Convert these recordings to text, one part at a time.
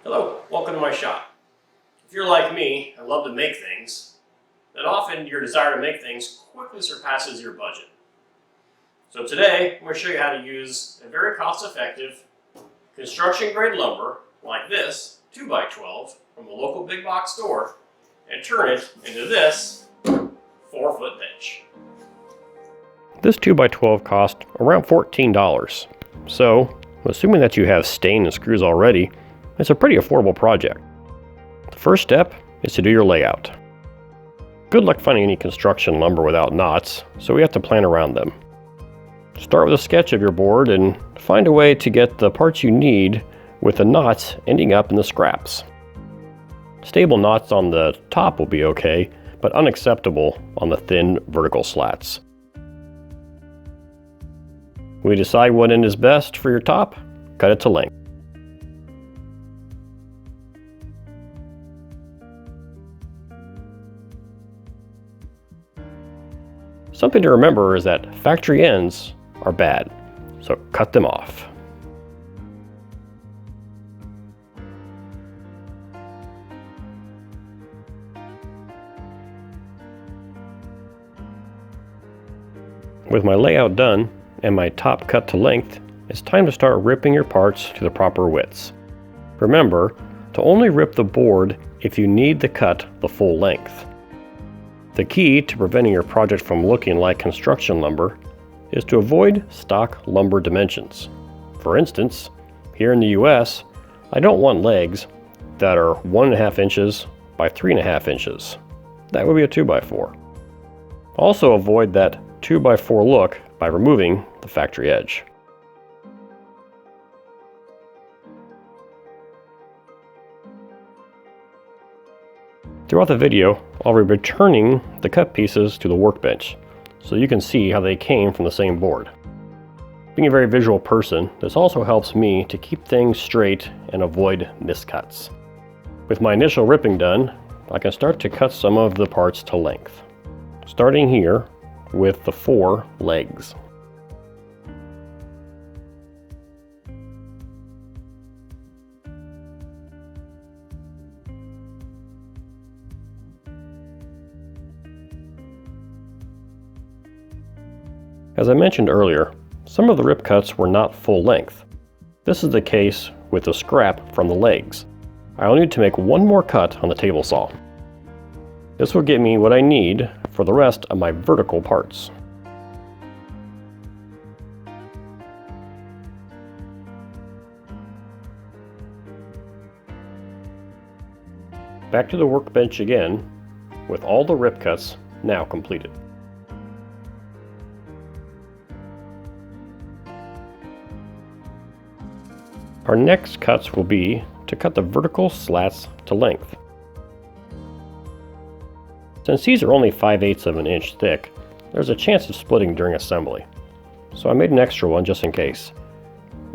Hello, welcome to my shop. If you're like me and love to make things, then often your desire to make things quickly surpasses your budget. So today, I'm going to show you how to use a very cost-effective construction-grade lumber like this 2x12 from a local big box store and turn it into this 4-foot bench. This 2x12 cost around $14, so assuming that you have stain and screws already, it's a pretty affordable project. The first step is to do your layout. Good luck finding any construction lumber without knots, so we have to plan around them. Start with a sketch of your board and find a way to get the parts you need with the knots ending up in the scraps. Stable knots on the top will be okay, but unacceptable on the thin vertical slats. When you decide what end is best for your top, cut it to length. Something to remember is that factory ends are bad, so cut them off. With my layout done and my top cut to length, it's time to start ripping your parts to the proper widths. Remember to only rip the board if you need the cut the full length. The key to preventing your project from looking like construction lumber is to avoid stock lumber dimensions. For instance, here in the US, I don't want legs that are 1.5 inches by 3.5 inches. That would be a 2x4. Also avoid that 2x4 look by removing the factory edge. Throughout the video, I'll be returning the cut pieces to the workbench so you can see how they came from the same board. Being a very visual person, this also helps me to keep things straight and avoid miscuts. With my initial ripping done, I can start to cut some of the parts to length, starting here with the 4 legs. As I mentioned earlier, some of the rip cuts were not full length. This is the case with the scrap from the legs. I'll need to make one more cut on the table saw. This will get me what I need for the rest of my vertical parts. Back to the workbench again, with all the rip cuts now completed. Our next cuts will be to cut the vertical slats to length. Since these are only 5/8 of an inch thick, there's a chance of splitting during assembly. So I made an extra one just in case.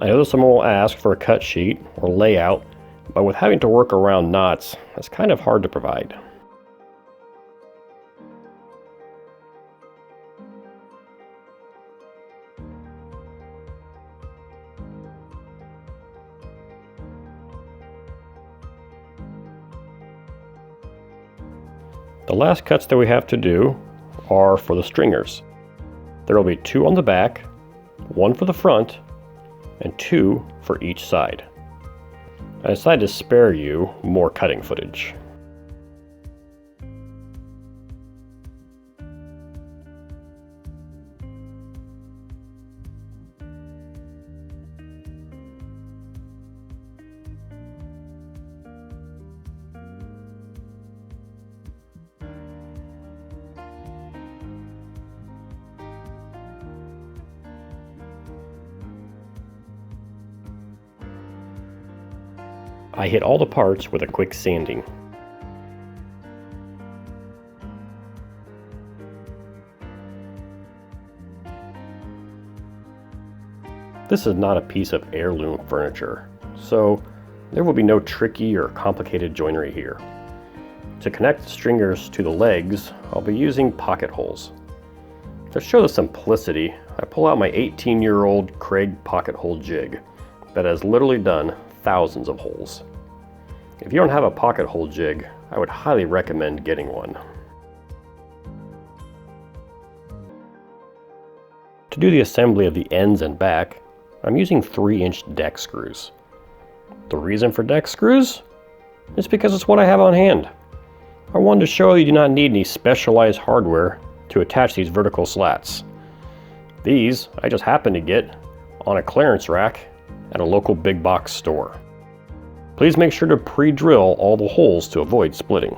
I know that someone will ask for a cut sheet or layout, but with having to work around knots, that's kind of hard to provide. The last cuts that we have to do are for the stringers. There will be 2 on the back, 1 for the front, and 2 for each side. I decided to spare you more cutting footage. I hit all the parts with a quick sanding. This is not a piece of heirloom furniture, so there will be no tricky or complicated joinery here. To connect the stringers to the legs, I'll be using pocket holes. To show the simplicity, I pull out my 18-year-old Craig pocket hole jig that has literally done thousands of holes. If you don't have a pocket hole jig, I would highly recommend getting one. To do the assembly of the ends and back, I'm using 3-inch deck screws. The reason for deck screws is because it's what I have on hand. I wanted to show you do not need any specialized hardware to attach these vertical slats. These I just happened to get on a clearance rack at a local big box store. Please make sure to pre-drill all the holes to avoid splitting.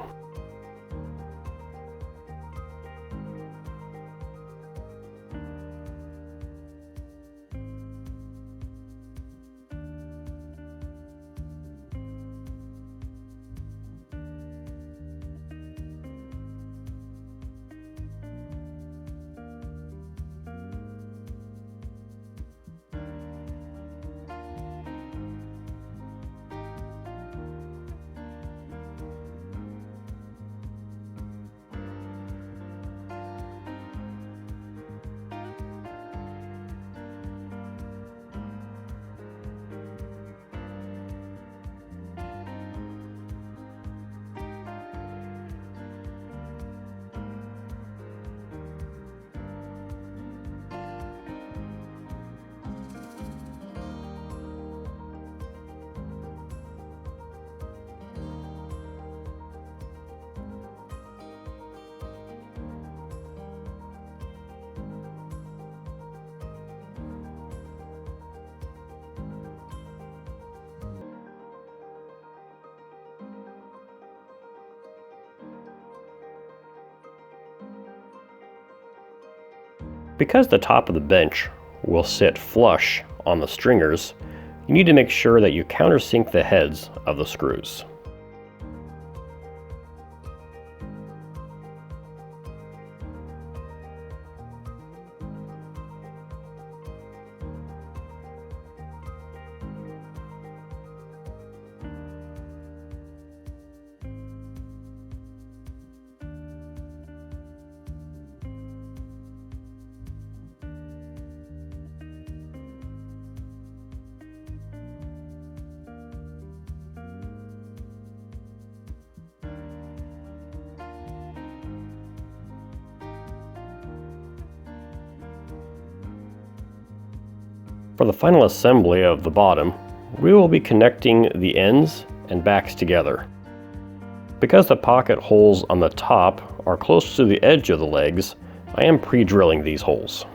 Because the top of the bench will sit flush on the stringers, you need to make sure that you countersink the heads of the screws. For the final assembly of the bottom, we will be connecting the ends and backs together. Because the pocket holes on the top are close to the edge of the legs, I am pre-drilling these holes.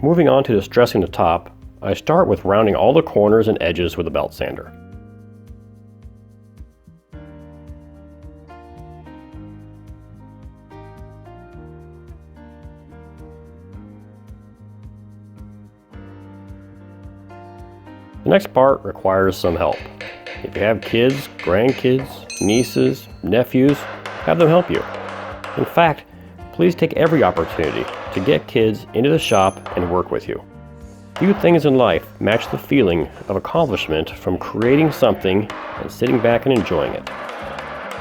Moving on to distressing the top, I start with rounding all the corners and edges with a belt sander. The next part requires some help. If you have kids, grandkids, nieces, nephews, have them help you. In fact, please take every opportunity to get kids into the shop and work with you. Few things in life match the feeling of accomplishment from creating something and sitting back and enjoying it.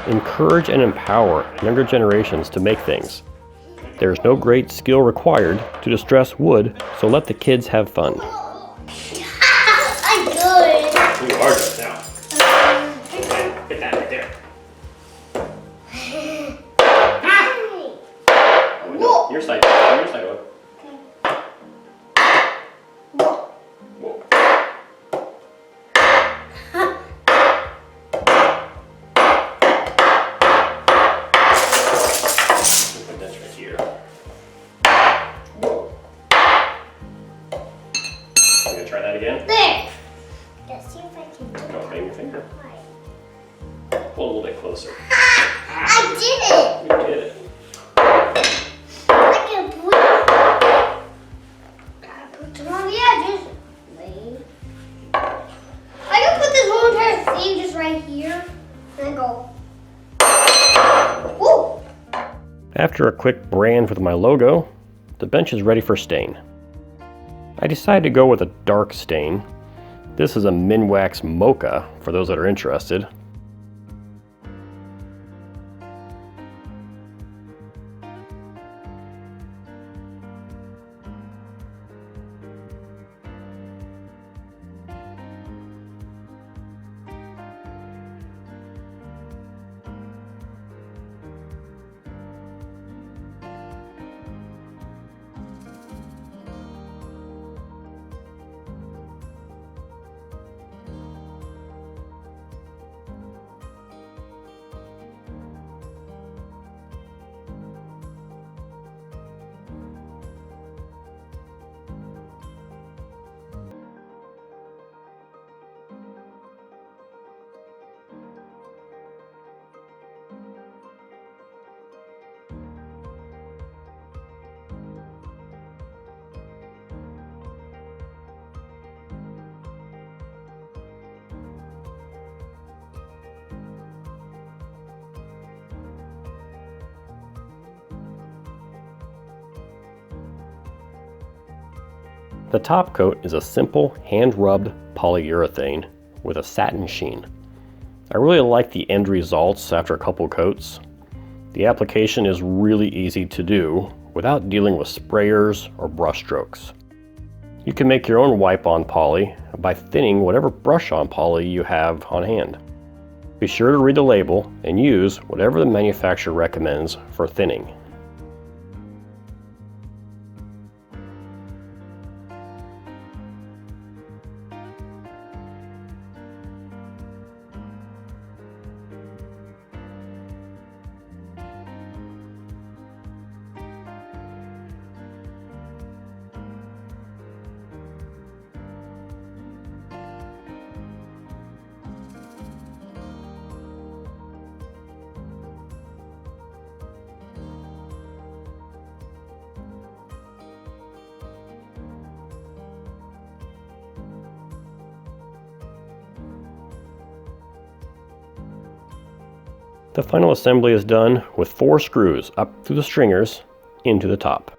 Encourage and empower younger generations to make things. There is no great skill required to distress wood, so let the kids have fun. I'm good. You are good now. Okay, get that right there. Oh, no, your side, over. closer. I did it! You did it. I can put, gotta put them on the edges. Wait. I can put this whole entire thing just right here. And then go. Woo! After a quick brand with my logo, the bench is ready for stain. I decided to go with a dark stain. This is a Minwax Mocha for those that are interested. The top coat is a simple hand-rubbed polyurethane with a satin sheen. I really like the end results after a couple coats. The application is really easy to do without dealing with sprayers or brush strokes. You can make your own wipe-on poly by thinning whatever brush-on poly you have on hand. Be sure to read the label and use whatever the manufacturer recommends for thinning. The final assembly is done with 4 screws up through the stringers into the top.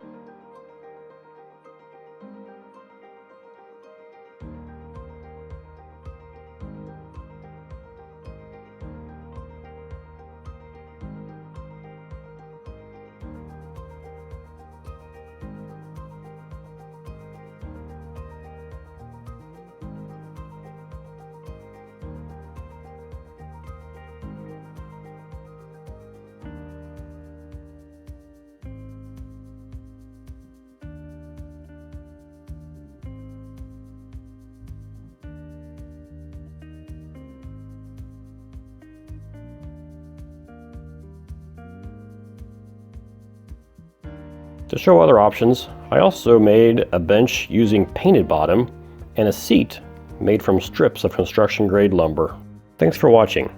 To show other options, I also made a bench using painted bottom and a seat made from strips of construction grade lumber. Thanks for watching.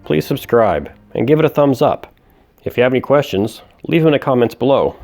Please subscribe and give it a thumbs up. If you have any questions, leave them in the comments below.